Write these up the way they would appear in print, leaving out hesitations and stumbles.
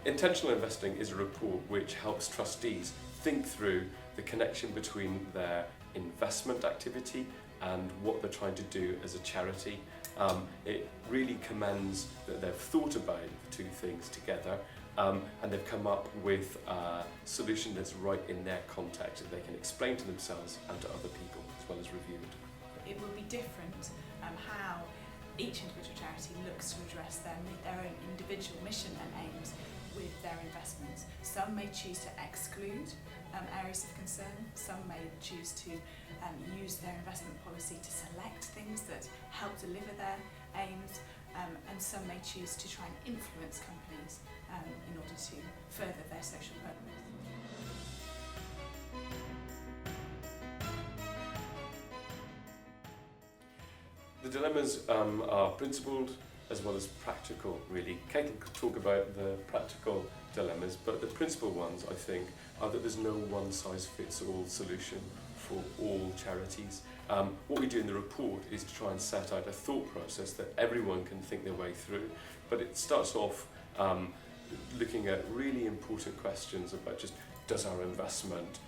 Intentional investing is a report which helps trustees think through the connection between their investment activity and what they're trying to do as a charity. It really commends that they've thought about the two things together, and they've come up with a solution that's right in their context that they can explain to themselves and to other people, as well as review it. It will be different how each individual charity looks to address their own individual mission and aims with their investments. Some may choose to exclude areas of concern, some may choose to use their investment policy to select things that help deliver their aims, and some may choose to try and influence companies in order to further their social purpose. The dilemmas are principled as well as practical, really. Kate will talk about the practical dilemmas, but the principal ones, I think, are that there's no one-size-fits-all solution for all charities. What we do in the report is to try and set out a thought process that everyone can think their way through, but it starts off looking at really important questions about just, does our investment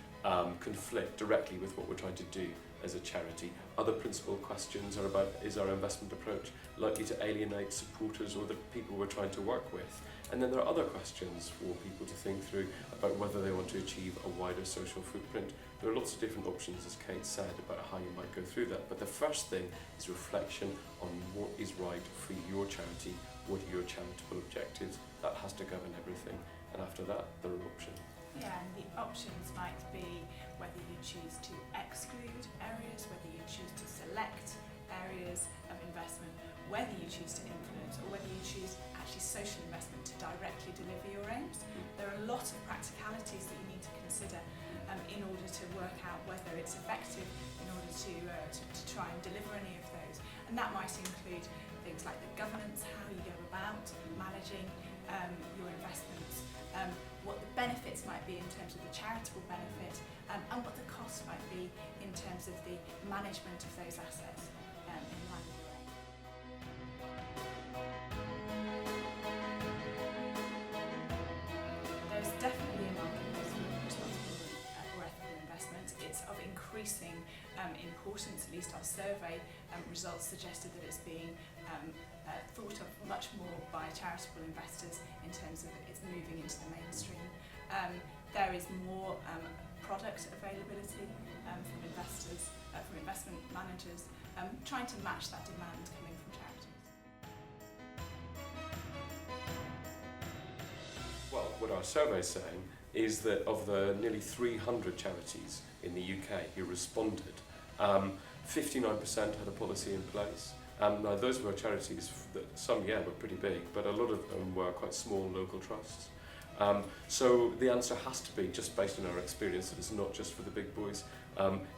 conflict directly with what we're trying to do as a charity? Other principal questions are about, is our investment approach likely to alienate supporters or the people we're trying to work with? And then there are other questions for people to think through about whether they want to achieve a wider social footprint. There are lots of different options, as Kate said, about how you might go through that. But the first thing is reflection on what is right for your charity, what are your charitable objectives. That has to govern everything. And after that, there are options. Yeah, and the options might be whether you choose to exclude areas, whether you choose to select areas of investment, whether you choose to influence, or whether you choose actually social investment to directly deliver your aims. There are a lot of practicalities that you need to consider in order to work out whether it's effective in order to try and deliver any of those. And that might include things like the governance, how you go about managing your investments, what the benefits might be in terms of the charitable benefit, and what the cost might be in terms of the management of those assets in line with your aim. There's definitely a market for responsible or ethical investment. It's of increasing importance. At least our survey results suggested that it's being thought of much more by charitable investors in terms of it's moving into the mainstream. There is more product availability from investors, from investment managers, trying to match that demand coming from charities. Well, what our survey is saying is that of the nearly 300 charities in the UK who responded, 59% had a policy in place. Now those were charities that some, were pretty big, but a lot of them were quite small local trusts. So the answer has to be, just based on our experience, that it's not just for the big boys.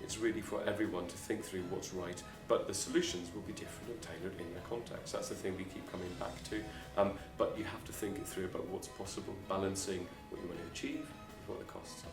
It's really for everyone to think through what's right, but the solutions will be different and tailored in their context. That's the thing we keep coming back to. But you have to think it through about what's possible, balancing what you want to achieve with what the costs are.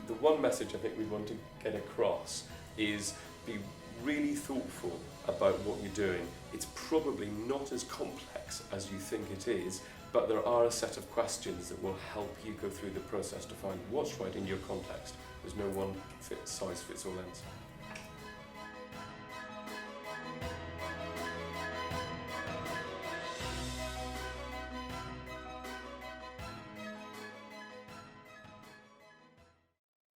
The one message I think we want to get across is be really thoughtful about what you're doing. It's probably not as complex as you think it is, but there are a set of questions that will help you go through the process to find what's right in your context. There's no one size fits all answer.